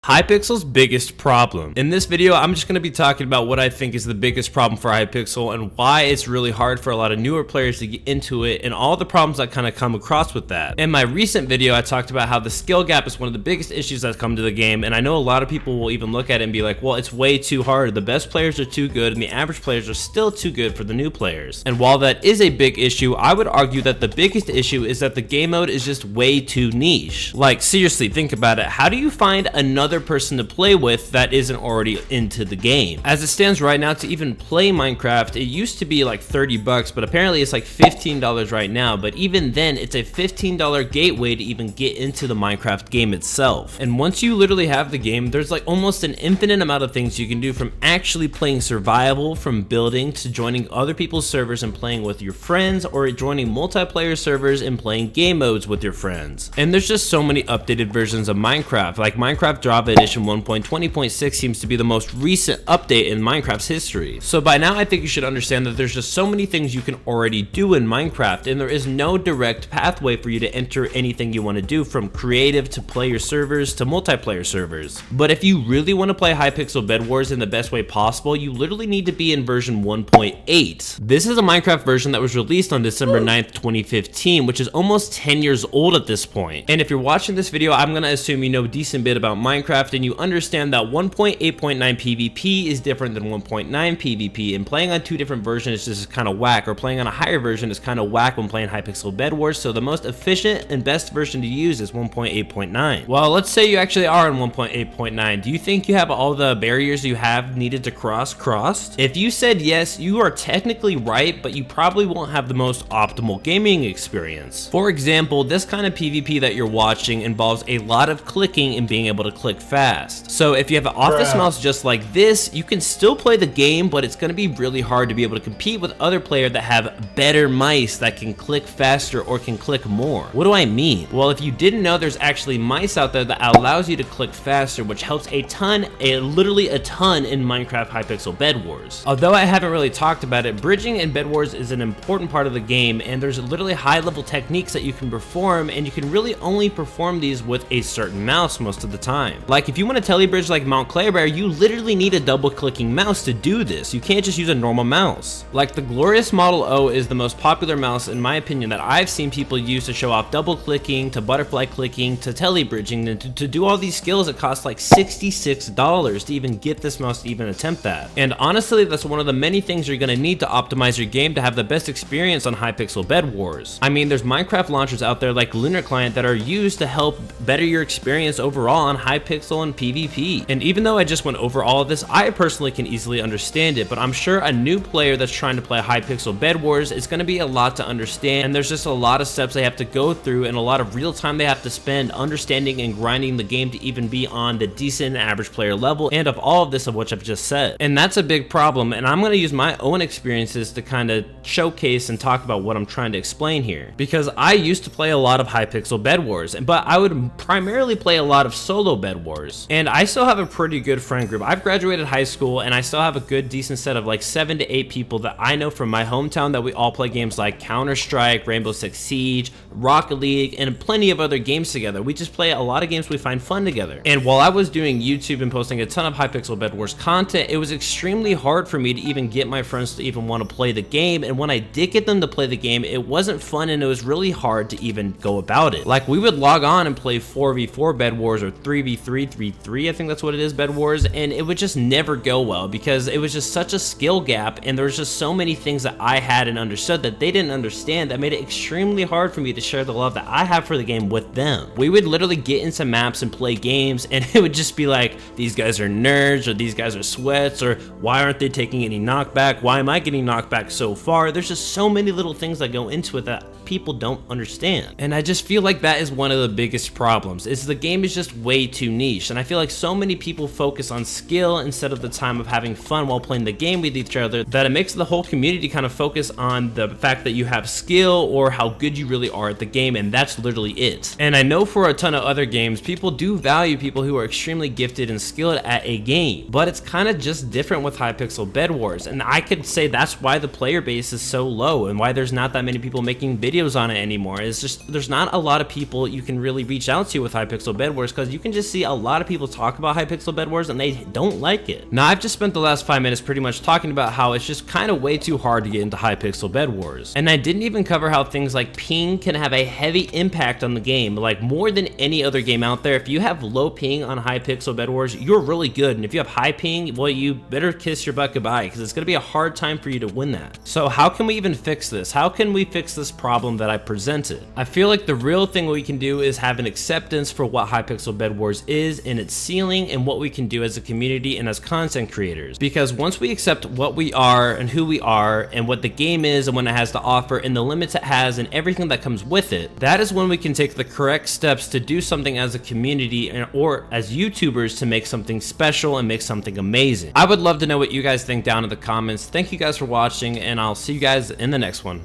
Hypixel's biggest problem. In this video, I'm just going to be talking about what I think is the biggest problem for Hypixel and why it's really hard for a lot of newer players to get into it and all the problems that kind of come across with that. In my recent video, I talked about how the skill gap is one of the biggest issues that's come to the game, and I know a lot of people will even look at it and be like, well, it's way too hard. The best players are too good and the average players are still too good for the new players. And while that is a big issue, I would argue that the biggest issue is that the game mode is just way too niche. Like, seriously, think about it. How do you find another person to play with that isn't already into the game? As it stands right now, to even play Minecraft, it used to be like 30 bucks, but apparently it's like $15 right now. But even then, it's a $15 gateway to even get into the Minecraft game itself. And once you literally have the game, there's like almost an infinite amount of things you can do, from actually playing survival, from building, to joining other people's servers and playing with your friends, or joining multiplayer servers and playing game modes with your friends. And there's just so many updated versions of Minecraft. Like Minecraft Java Edition 1.20.6 seems to be the most recent update in Minecraft's history. So by now I think you should understand that there's just so many things you can already do in Minecraft, and there is no direct pathway for you to enter anything you want to do, from creative to player servers to multiplayer servers. But if you really want to play Hypixel Bedwars in the best way possible, you literally need to be in version 1.8. This is a Minecraft version that was released on December 9th, 2015, which is almost 10 years old at this point. And if you're watching this video, I'm gonna assume you know a decent bit about Minecraft and you understand that 1.8.9 PvP is different than 1.9 PvP, and playing on two different versions is just kind of whack, or playing on a higher version is kind of whack when playing Hypixel Bedwars. So the most efficient and best version to use is 1.8.9. Well, let's say you actually are in 1.8.9. Do you think you have all the barriers you have needed to crossed? If you said yes, you are technically right, but you probably won't have the most optimal gaming experience. For example, this kind of PvP that you're watching involves a lot of clicking and being able to click fast. So if you have an office mouse just like this, you can still play the game, but it's going to be really hard to be able to compete with other players that have better mice that can click faster or can click more. What do I mean? Well, if you didn't know, there's actually mice out there that allows you to click faster, which helps a ton, literally a ton in Minecraft Hypixel Bedwars. Although I haven't really talked about it, bridging in Bedwars is an important part of the game, and there's literally high level techniques that you can perform, and you can really only perform these with a certain mouse most of the time. Like if you want to telebridge like Mount Clairbear, you literally need a double clicking mouse to do this. You can't just use a normal mouse. Like the Glorious Model O is the most popular mouse in my opinion that I've seen people use to show off double clicking, to butterfly clicking, to telebridging, and to do all these skills. It costs like $66 to even get this mouse to even attempt that. And honestly, that's one of the many things you're going to need to optimize your game to have the best experience on Hypixel Bedwars. I mean, there's Minecraft launchers out there like Lunar Client that are used to help better your experience overall on Hypixel and PvP. And even though I just went over all of this, I personally can easily understand it, but I'm sure a new player that's trying to play Hypixel Bedwars is going to be a lot to understand, and there's just a lot of steps they have to go through and a lot of real time they have to spend understanding and grinding the game to even be on the decent average player level, and of all of this of which I've just said. And that's a big problem, and I'm going to use my own experiences to kind of showcase and talk about what I'm trying to explain here, because I used to play a lot of Hypixel Bedwars, but I would primarily play a lot of solo Bedwars, and I still have a pretty good friend group. I've graduated high school and I still have a good decent set of like 7 to 8 people that I know from my hometown that we all play games like Counter-Strike, Rainbow Six Siege, Rocket League, and plenty of other games together. We just play a lot of games we find fun together. And while I was doing YouTube and posting a ton of Hypixel Bedwars content, it was extremely hard for me to even get my friends to even want to play the game, and when I did get them to play the game, it wasn't fun and it was really hard to even go about it. Like we would log on and play 4v4 Bedwars or 3v3 3v3, I think that's what it is, Bedwars, and it would just never go well because it was just such a skill gap, and there was just so many things that I had and understood that they didn't understand that made it extremely hard for me to share the love that I have for the game with them. We would literally get into maps and play games, and it would just be like, these guys are nerds, or these guys are sweats, or why aren't they taking any knockback? Why am I getting knocked back so far? There's just so many little things that go into it that people don't understand. And I just feel like that is one of the biggest problems, is the game is just way too niche, and I feel like so many people focus on skill instead of the time of having fun while playing the game with each other, that it makes the whole community kind of focus on the fact that you have skill or how good you really are at the game, and that's literally it. And I know for a ton of other games, people do value people who are extremely gifted and skilled at a game, but it's kind of just different with Hypixel Bedwars, and I could say that's why the player base is so low and why there's not that many people making videos on it anymore. It's just there's not a lot of people you can really reach out to with Hypixel Bedwars, because you can just see a lot of people talk about Hypixel Bedwars and they don't like it. Now, I've just spent the last 5 minutes pretty much talking about how it's just kind of way too hard to get into Hypixel Bedwars. And I didn't even cover how things like ping can have a heavy impact on the game, like more than any other game out there. If you have low ping on Hypixel Bedwars, you're really good. And if you have high ping, well, you better kiss your butt goodbye, because it's going to be a hard time for you to win that. So how can we even fix this? How can we fix this problem that I presented? I feel like the real thing we can do is have an acceptance for what Hypixel Bedwars is and its ceiling, and what we can do as a community and as content creators. Because once we accept what we are and who we are and what the game is and what it has to offer and the limits it has and everything that comes with it, that is when we can take the correct steps to do something as a community or as YouTubers to make something special and make something amazing. I would love to know what you guys think down in the comments. Thank you guys for watching, and I'll see you guys in the next one.